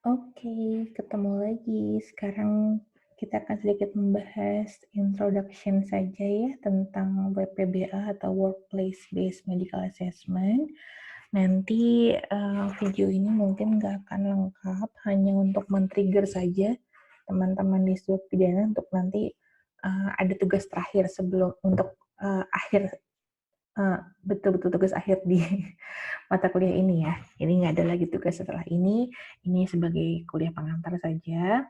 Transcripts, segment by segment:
Oke, ketemu lagi. Sekarang kita akan sedikit membahas introduction saja ya tentang WPBA atau Workplace Based Medical Assessment. Nanti video ini mungkin nggak akan lengkap, hanya untuk men-trigger saja teman-teman di sudut pidana untuk nanti ada tugas terakhir sebelum untuk akhir betul-betul tugas akhir di mata kuliah ini ya. Ini nggak ada lagi tugas setelah ini sebagai kuliah pengantar saja.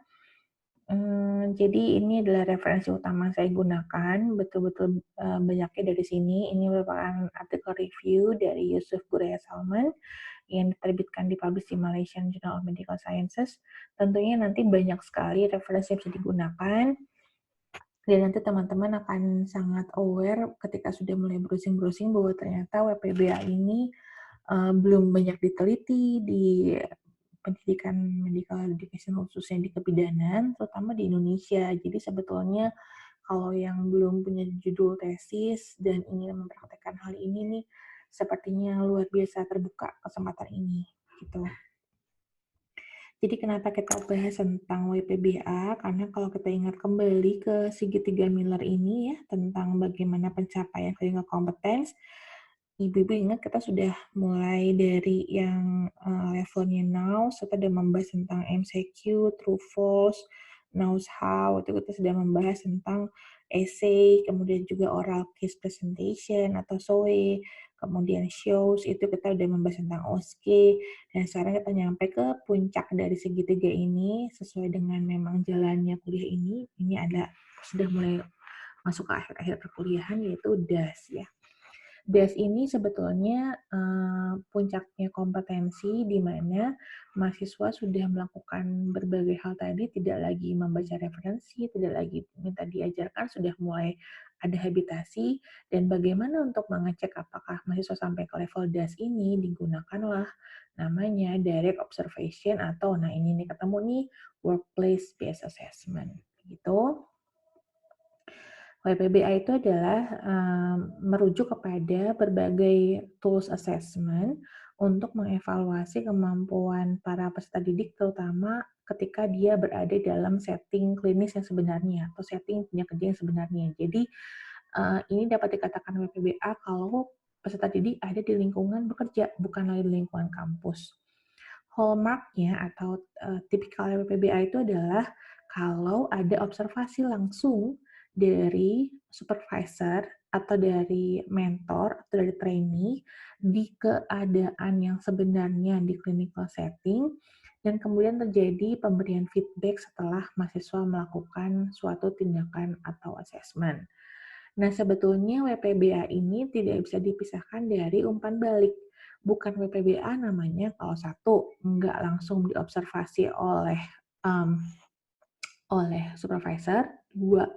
Jadi ini adalah referensi utama saya gunakan, betul-betul banyaknya dari sini. Ini merupakan artikel review dari Yusuf Buraya Salman yang diterbitkan dipublish di Malaysian Journal of Medical Sciences. Tentunya nanti banyak sekali referensi yang bisa digunakan, dan nanti teman-teman akan sangat aware ketika sudah mulai browsing-browsing bahwa ternyata WPBA ini belum banyak diteliti di pendidikan medical education khususnya di kebidanan, terutama di Indonesia. Jadi sebetulnya kalau yang belum punya judul tesis dan ingin mempraktekkan hal ini nih, sepertinya luar biasa terbuka kesempatan ini, gitu. Jadi kenapa kita bahas tentang WPBA? Karena kalau kita ingat kembali ke segitiga Miller ini ya, tentang bagaimana pencapaian clinical competence, ibu-ibu ingat kita sudah mulai dari yang levelnya now, setelah sudah membahas tentang MCQ, true false, knows how, itu kita sudah membahas tentang essay, kemudian juga oral case presentation atau SOE, kemudian shows, itu kita sudah membahas tentang OSCE, dan sekarang kita nyampe ke puncak dari segitiga ini, sesuai dengan memang jalannya kuliah ini ada sudah mulai masuk ke akhir-akhir perkuliahan, yaitu DAS ya. DAS ini sebetulnya puncaknya kompetensi di mana mahasiswa sudah melakukan berbagai hal tadi, tidak lagi membaca referensi, tidak lagi minta diajarkan, sudah mulai ada habitasi, dan bagaimana untuk mengecek apakah mahasiswa sampai ke level DAS ini, digunakanlah namanya direct observation atau, nah ini nih ketemu nih, workplace based assessment, gitu. WPBA itu adalah merujuk kepada berbagai tools assessment untuk mengevaluasi kemampuan para peserta didik, terutama ketika dia berada dalam setting klinis yang sebenarnya atau setting punya kerja yang sebenarnya. Jadi ini dapat dikatakan WPBA kalau peserta didik ada di lingkungan bekerja, bukan lagi di lingkungan kampus. Hallmark-nya atau tipikal WPBA itu adalah kalau ada observasi langsung dari supervisor atau dari mentor atau dari trainee di keadaan yang sebenarnya di clinical setting, dan kemudian terjadi pemberian feedback setelah mahasiswa melakukan suatu tindakan atau assessment. Nah, sebetulnya WPBA ini tidak bisa dipisahkan dari umpan balik. Bukan WPBA namanya kalau satu, nggak langsung diobservasi um, oleh supervisor, dua,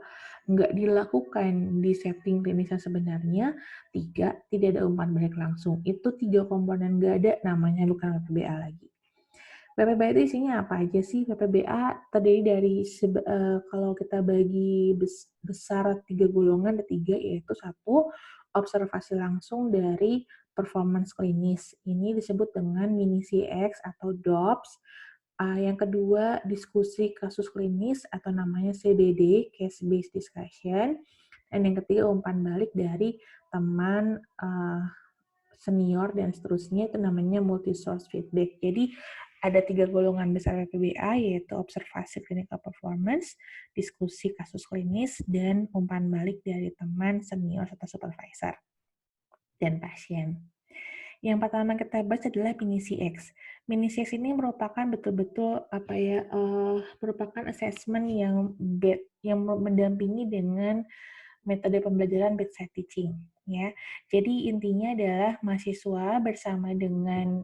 nggak dilakukan di setting klinis yang sebenarnya, tiga, tidak ada umpan balik langsung. Itu tiga komponen nggak ada, namanya bukan WPBA lagi. PPBA itu isinya apa aja sih? PPBA terdiri dari kalau kita bagi besar tiga golongan, ada tiga, yaitu satu, observasi langsung dari performance klinis. Ini disebut dengan mini CX atau DOPS. Yang kedua, diskusi kasus klinis atau namanya CBD, Case Based Discussion. Dan yang ketiga, umpan balik dari teman senior dan seterusnya, itu namanya multi-source feedback. Jadi ada tiga golongan besar PPBA, yaitu observasi clinical performance, diskusi kasus klinis, dan umpan balik dari teman senior serta supervisor dan pasien. Yang pertama kita bahas adalah mini CX. Mini CX ini merupakan betul-betul merupakan assessment yang mendampingi dengan metode pembelajaran bedside teaching, ya. Jadi intinya adalah mahasiswa bersama dengan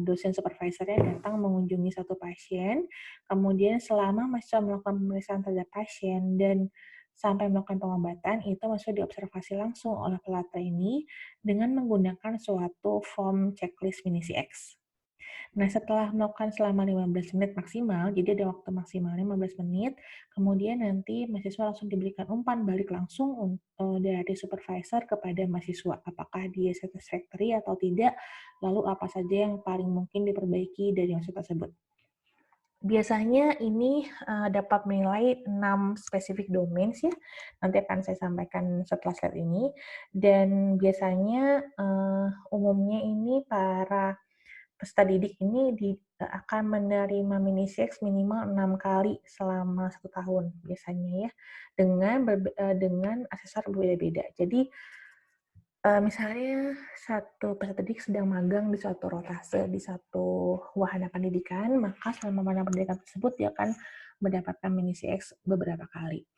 dosen supervisornya datang mengunjungi satu pasien, kemudian selama mahasiswa melakukan pemeriksaan terhadap pasien dan sampai melakukan pengobatan, itu mahasiswa diobservasi langsung oleh pelatih trainee dengan menggunakan suatu form checklist mini CX. Nah, setelah melakukan selama 15 menit maksimal, jadi ada waktu maksimal 15 menit, kemudian nanti mahasiswa langsung diberikan umpan balik langsung dari supervisor kepada mahasiswa, apakah dia satisfactory atau tidak, lalu apa saja yang paling mungkin diperbaiki dari mahasiswa tersebut. Biasanya ini, dapat menilai 6 spesifik domains ya, nanti akan saya sampaikan setelah slide ini. Dan biasanya, umumnya ini para peserta didik ini akan menerima mini CX minimal 6 kali selama 1 tahun biasanya ya, dengan asesor berbeda-beda. Jadi, misalnya satu peserta didik sedang magang di suatu rotase, di satu wahana pendidikan, maka selama wahana pendidikan tersebut dia akan mendapatkan mini CX beberapa kali.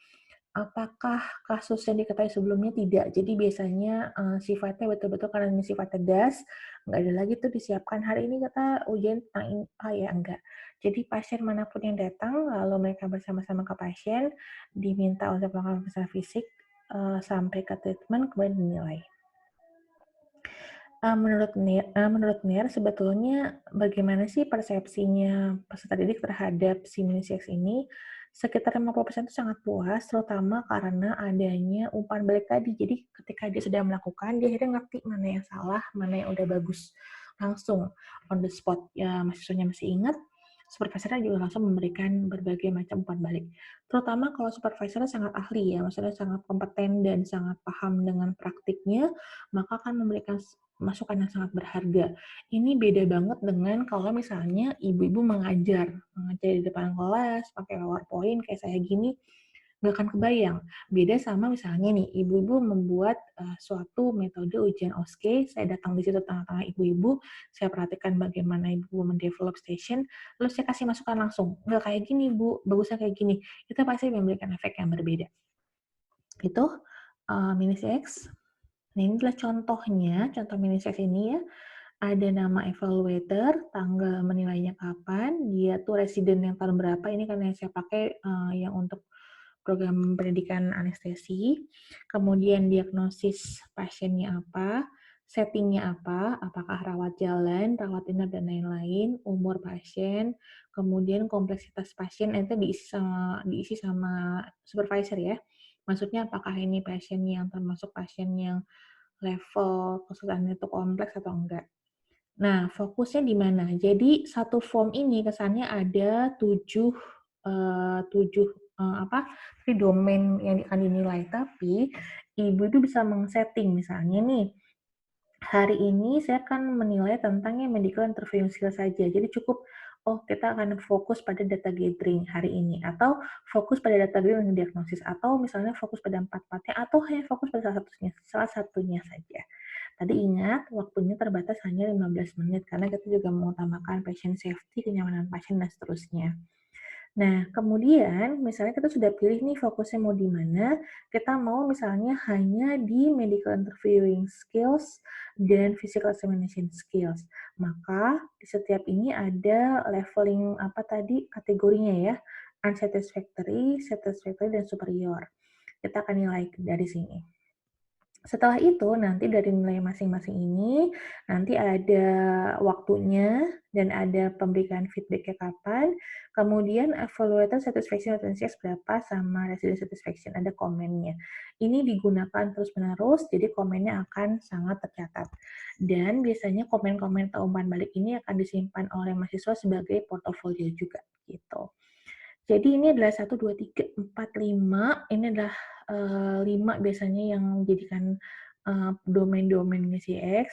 Apakah kasus yang diketahui sebelumnya? Tidak. Jadi biasanya, sifatnya betul-betul karena ini sifatnya das, nggak ada lagi tuh disiapkan, "Hari ini kita ujian tentang ini." Oh ya, enggak. Jadi pasien manapun yang datang, lalu mereka bersama-sama ke pasien, diminta untuk melakukan pemeriksaan fisik, sampai ke treatment, kemudian dinilai. Menurut NIR sebetulnya bagaimana sih persepsinya peserta didik terhadap si mini CX ini? Sekitar 50% itu sangat puas, terutama karena adanya umpan balik tadi. Jadi ketika dia sudah melakukan, dia akhirnya ngerti mana yang salah, mana yang udah bagus. Langsung on the spot, ya mahasiswanya masih ingat, supervisornya juga langsung memberikan berbagai macam umpan balik. Terutama kalau supervisornya sangat ahli ya, maksudnya sangat kompeten dan sangat paham dengan praktiknya, maka akan memberikan masukan yang sangat berharga. Ini beda banget dengan kalau misalnya ibu-ibu mengajar di depan kelas, pakai PowerPoint kayak saya gini, nggak akan kebayang. Beda sama misalnya nih, ibu-ibu membuat suatu metode ujian OSCE, saya datang di situ tengah-tengah ibu-ibu, saya perhatikan bagaimana ibu mendevelop station, lalu saya kasih masukan langsung, nggak kayak gini Bu, bagusnya kayak gini. Itu pasti memberikan efek yang berbeda. Itu mini CX. Nah, ini adalah contohnya, contoh mini CX ini ya. Ada nama evaluator, tanggal menilainya kapan, dia tuh residen yang tahun berapa, ini karena yang saya pakai yang untuk program pendidikan anestesi, kemudian diagnosis pasiennya apa, settingnya apa, apakah rawat jalan, rawat inap, dan lain-lain, umur pasien, kemudian kompleksitas pasien, itu diisi sama supervisor ya. Maksudnya apakah ini pasien yang termasuk pasien yang level kesulitannya itu kompleks atau enggak. Nah, fokusnya di mana? Jadi satu form ini kesannya ada 7, 7, domain yang akan dinilai, tapi ibu itu bisa meng-setting. Misalnya nih, hari ini saya akan menilai tentang yang medical interviewing skill saja. Jadi cukup, oh kita akan fokus pada data gathering hari ini, atau fokus pada data gathering dan diagnosis, atau misalnya fokus pada empat-empatnya, atau hanya fokus pada salah satunya saja. Tadi ingat, waktunya terbatas hanya 15 menit, karena kita juga mengutamakan patient safety, kenyamanan pasien, dan seterusnya. Nah, kemudian misalnya kita sudah pilih nih fokusnya mau di mana, kita mau misalnya hanya di medical interviewing skills dan physical examination skills. Maka di setiap ini ada leveling apa tadi kategorinya ya, unsatisfactory, satisfactory, dan superior. Kita akan nilai dari sini. Setelah itu, nanti dari nilai masing-masing ini, nanti ada waktunya dan ada pemberian feedback-nya kapan, kemudian evaluator satisfaction attendance berapa, sama resident satisfaction, ada komennya. Ini digunakan terus-menerus, jadi komennya akan sangat tercatat. Dan biasanya komen-komen atau umpan balik ini akan disimpan oleh mahasiswa sebagai portofolio juga, gitu. Jadi ini adalah 1, 2, 3, 4, 5. Ini adalah 5 biasanya yang menjadikan domain-domain CX,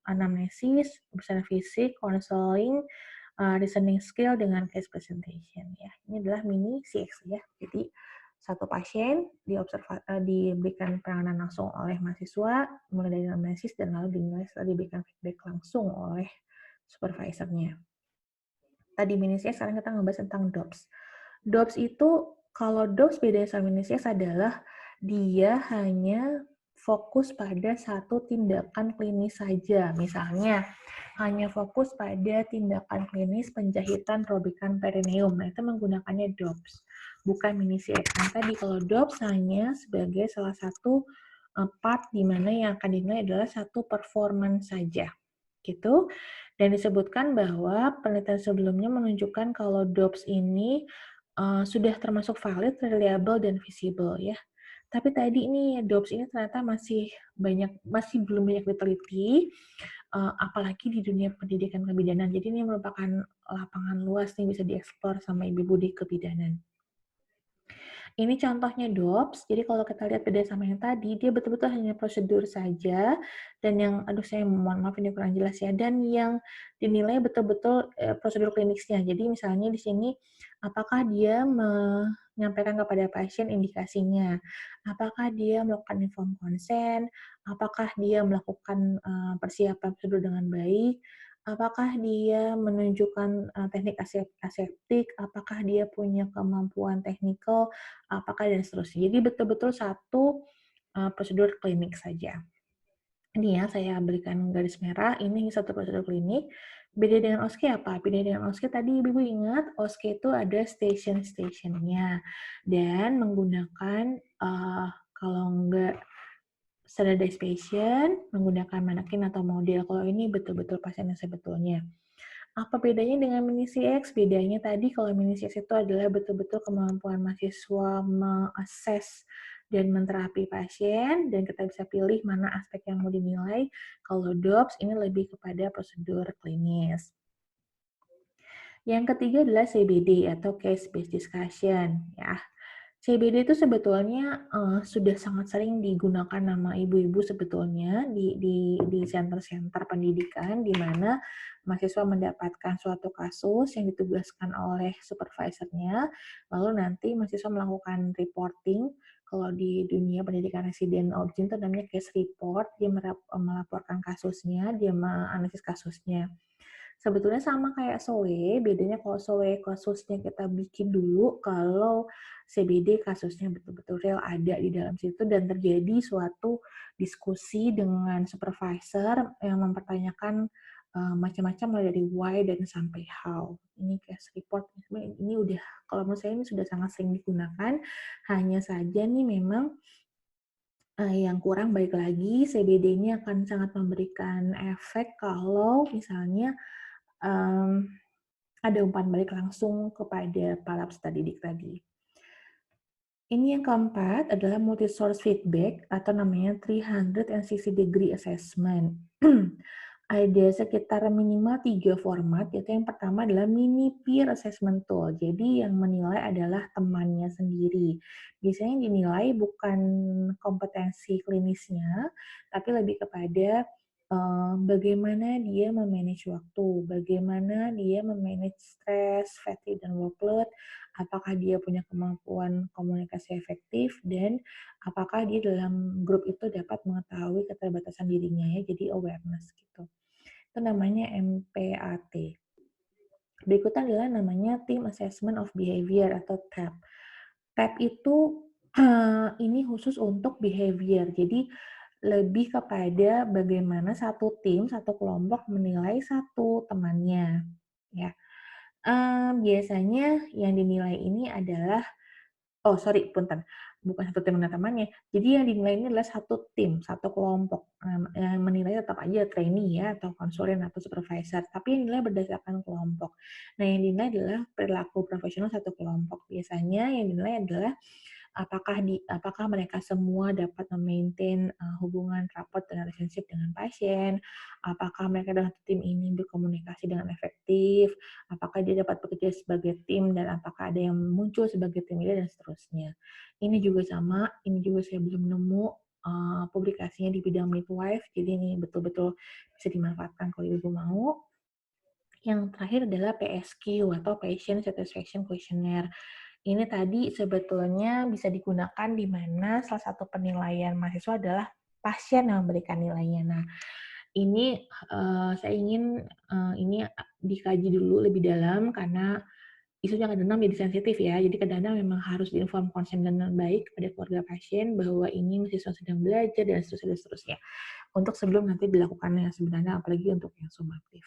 anamnesis, pemeriksaan fisik, counseling, listening skill, dengan case presentation. Ya. Ini adalah mini CX ya. Jadi satu pasien diberikan penanganan langsung oleh mahasiswa, mulai dari anamnesis, dan lalu dinilai setelah diberikan feedback langsung oleh supervisornya. Tadi mini CX, sekarang kita ngebahas tentang DOPS. DOPS itu, kalau DOPS bedanya sama mini CX adalah dia hanya fokus pada satu tindakan klinis saja. Misalnya, hanya fokus pada tindakan klinis penjahitan robekan perineum. Nah, itu menggunakannya DOPS, bukan mini CX. Nah, tadi kalau DOPS hanya sebagai salah satu part di mana yang akan dinilai adalah satu performance saja. Gitu. Dan disebutkan bahwa penelitian sebelumnya menunjukkan kalau DOPS ini sudah termasuk valid, reliable, dan visible ya. Tapi tadi ini DOPS ini ternyata masih belum banyak diteliti. apalagi di dunia pendidikan kebidanan. Jadi ini merupakan lapangan luas nih bisa dieksplor sama ibu-ibu di kebidanan. Ini contohnya DOPS, jadi kalau kita lihat beda sama yang tadi, dia betul-betul hanya prosedur saja, dan yang aduh saya mohon maaf ini kurang jelas ya, dan yang dinilai betul-betul, prosedur klinisnya. Jadi misalnya di sini, apakah dia menyampaikan kepada pasien indikasinya, apakah dia melakukan informed consent, apakah dia melakukan, persiapan prosedur dengan baik, apakah dia menunjukkan, teknik aseptik, apakah dia punya kemampuan teknikal, apakah dan seterusnya. Jadi betul-betul satu, prosedur klinik saja. Ini ya saya berikan garis merah, ini satu prosedur klinik. Beda dengan OSCE apa? Beda dengan OSCE tadi Ibu ingat, OSCE itu ada station-stationnya dan menggunakan, kalau enggak standardized patient, menggunakan manekin atau model. Kalau ini betul-betul pasien yang sebetulnya. Apa bedanya dengan mini CX? Bedanya tadi kalau mini CX itu adalah betul-betul kemampuan mahasiswa mengakses dan menterapi pasien, dan kita bisa pilih mana aspek yang mau dinilai. Kalau DOPS ini lebih kepada prosedur klinis. Yang ketiga adalah CBD atau Case Based Discussion. Ya, CBD itu sebetulnya, sudah sangat sering digunakan nama ibu-ibu sebetulnya di center-center pendidikan, di mana mahasiswa mendapatkan suatu kasus yang ditugaskan oleh supervisornya, lalu nanti mahasiswa melakukan reporting. Kalau di dunia pendidikan residen objin itu namanya case report, dia melaporkan kasusnya, dia menganalisis kasusnya. Sebetulnya sama kayak SOE, bedanya kalau SOE kasusnya kita bikin dulu, kalau CBD kasusnya betul-betul real ada di dalam situ dan terjadi suatu diskusi dengan supervisor yang mempertanyakan macam-macam mulai dari why dan sampai how. Ini case report, ini udah kalau menurut saya ini sudah sangat sering digunakan, hanya saja nih memang yang kurang baik lagi CBD ini akan sangat memberikan efek kalau misalnya um, ada umpan balik langsung kepada para peserta didik tadi. Ini yang keempat adalah multi-source feedback atau namanya 360 degree assessment. Ada sekitar minimal 3 format, yaitu yang pertama adalah mini peer assessment tool. Jadi yang menilai adalah temannya sendiri. Biasanya yang dinilai bukan kompetensi klinisnya, tapi lebih kepada bagaimana dia memanage waktu, bagaimana dia memanage stres, fatigue, dan workload, apakah dia punya kemampuan komunikasi efektif, dan apakah dia dalam grup itu dapat mengetahui keterbatasan dirinya ya, jadi awareness gitu. Itu namanya MPAT. Berikutnya adalah namanya Team Assessment of Behavior atau TAP. TAP itu ini khusus untuk behavior. Jadi lebih kepada bagaimana satu tim, satu kelompok menilai satu temannya. Ya, biasanya yang dinilai ini adalah punten. Bukan satu tim dengan temannya. Jadi yang dinilai ini adalah satu tim, satu kelompok. Yang menilai tetap aja trainee ya, atau konsultan atau supervisor, tapi yang dinilai berdasarkan kelompok. Nah, yang dinilai adalah perilaku profesional satu kelompok. Biasanya yang dinilai adalah apakah mereka semua dapat memaintain hubungan rapat dan relationship dengan pasien, apakah mereka dalam tim ini berkomunikasi dengan efektif, apakah dia dapat bekerja sebagai tim, dan apakah ada yang muncul sebagai tim leader, dan seterusnya. Ini juga sama, ini juga saya belum nemu publikasinya di bidang midwife, jadi ini betul-betul bisa dimanfaatkan kalau ibu mau. Yang terakhir adalah PSQ atau Patient Satisfaction Questionnaire. Ini tadi sebetulnya bisa digunakan di mana salah satu penilaian mahasiswa adalah pasien yang memberikan nilainya. Nah, ini saya ingin ini dikaji dulu lebih dalam karena isunya kadang-kadang menjadi sensitif ya. Jadi kadang-kadang memang harus diinform konsen dengan baik kepada keluarga pasien bahwa ini mahasiswa sedang belajar dan seterusnya, dan seterusnya. Untuk sebelum nanti dilakukan yang sebenarnya, apalagi untuk yang sumatif.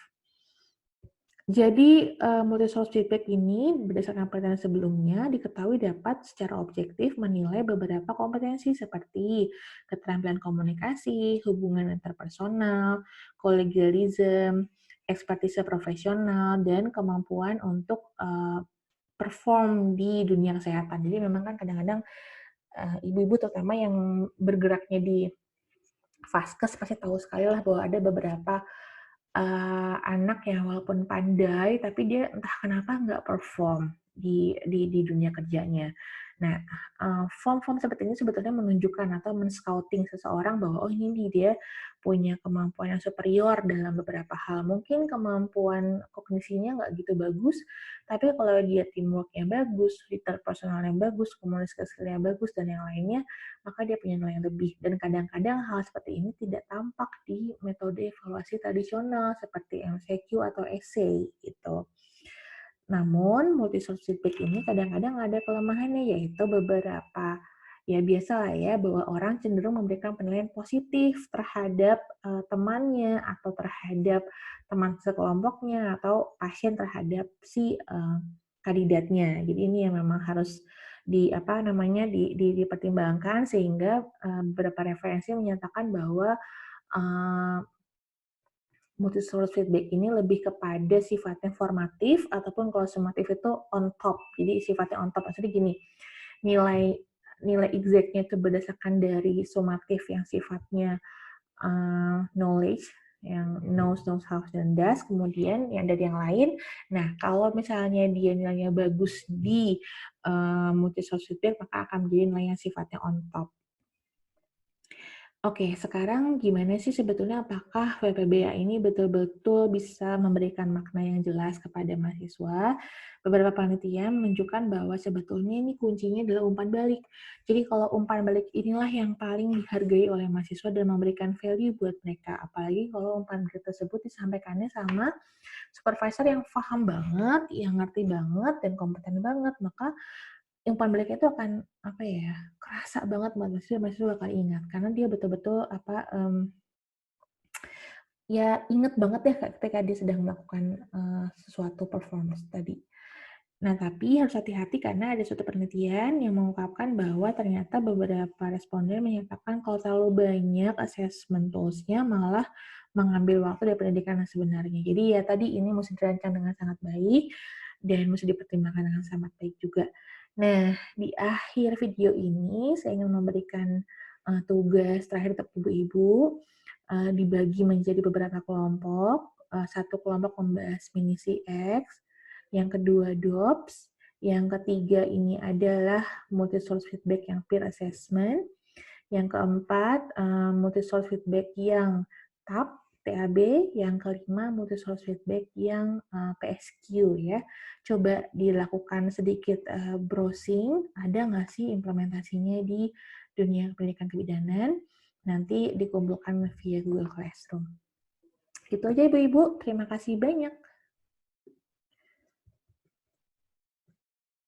Jadi, multi-source feedback ini berdasarkan pertanyaan sebelumnya diketahui dapat secara objektif menilai beberapa kompetensi seperti keterampilan komunikasi, hubungan interpersonal, kolegialisme, ekspertise profesional, dan kemampuan untuk perform di dunia kesehatan. Jadi memang kan kadang-kadang ibu-ibu terutama yang bergeraknya di Vaskes pasti tahu sekali lah bahwa ada beberapa anak yang walaupun pandai, tapi dia entah kenapa nggak perform di dunia kerjanya. Nah, form-form seperti ini sebetulnya menunjukkan atau men-scouting seseorang bahwa, oh ini nih dia punya kemampuan yang superior dalam beberapa hal. Mungkin kemampuan kognisinya nggak gitu bagus, tapi kalau dia teamwork-nya bagus, interpersonal-nya bagus, komunikasi skill-nya bagus, dan yang lainnya, maka dia punya nilai yang lebih. Dan kadang-kadang hal seperti ini tidak tampak di metode evaluasi tradisional seperti MCQ atau essay gitu. Namun, multi-source feedback ini kadang-kadang ada kelemahannya, yaitu beberapa, ya biasalah ya, bahwa orang cenderung memberikan penilaian positif terhadap temannya, atau terhadap teman sekelompoknya, atau pasien terhadap si kandidatnya. Jadi ini yang memang harus dipertimbangkan, sehingga beberapa referensi menyatakan bahwa eh, multi-source feedback ini lebih kepada sifatnya formatif, ataupun kalau sumatif itu on top. Jadi sifatnya on top, maksudnya gini, nilai nilai exact-nya itu berdasarkan dari sumatif yang sifatnya knowledge, yang knows, how, dan does, kemudian yang dari yang lain. Nah, kalau misalnya dia nilainya bagus di multi-source feedback, maka akan menjadi nilai yang sifatnya on top. Oke, sekarang gimana sih sebetulnya apakah WPBA ini betul-betul bisa memberikan makna yang jelas kepada mahasiswa? Beberapa penelitian menunjukkan bahwa sebetulnya ini kuncinya adalah umpan balik. Jadi kalau umpan balik inilah yang paling dihargai oleh mahasiswa dan memberikan value buat mereka. Apalagi kalau umpan balik tersebut disampaikannya sama supervisor yang paham banget, yang ngerti banget, dan kompeten banget, maka umpan baliknya itu akan kerasa banget buat mahasiswa bakal ingat karena dia betul-betul ya inget banget ya ketika dia sedang melakukan sesuatu performance tadi. Nah, tapi harus hati-hati karena ada suatu penelitian yang mengungkapkan bahwa ternyata beberapa responden menyatakan kalau terlalu banyak assessment tools-nya malah mengambil waktu dari pendidikan yang sebenarnya. Jadi ya tadi ini mesti dirancang dengan sangat baik dan mesti dipertimbangkan dengan sangat baik juga. Nah, di akhir video ini saya ingin memberikan tugas terakhir untuk ibu-ibu, dibagi menjadi beberapa kelompok. Satu kelompok membahas mini CX, yang kedua DOPS, yang ketiga ini adalah multi-source feedback yang peer assessment, yang keempat multi-source feedback yang TAB, yang kelima multi-source feedback yang PSQ ya. Coba dilakukan sedikit browsing, ada nggak sih implementasinya di dunia pendidikan kebidanan, nanti dikumpulkan via Google Classroom. Itu aja Ibu-Ibu, terima kasih banyak.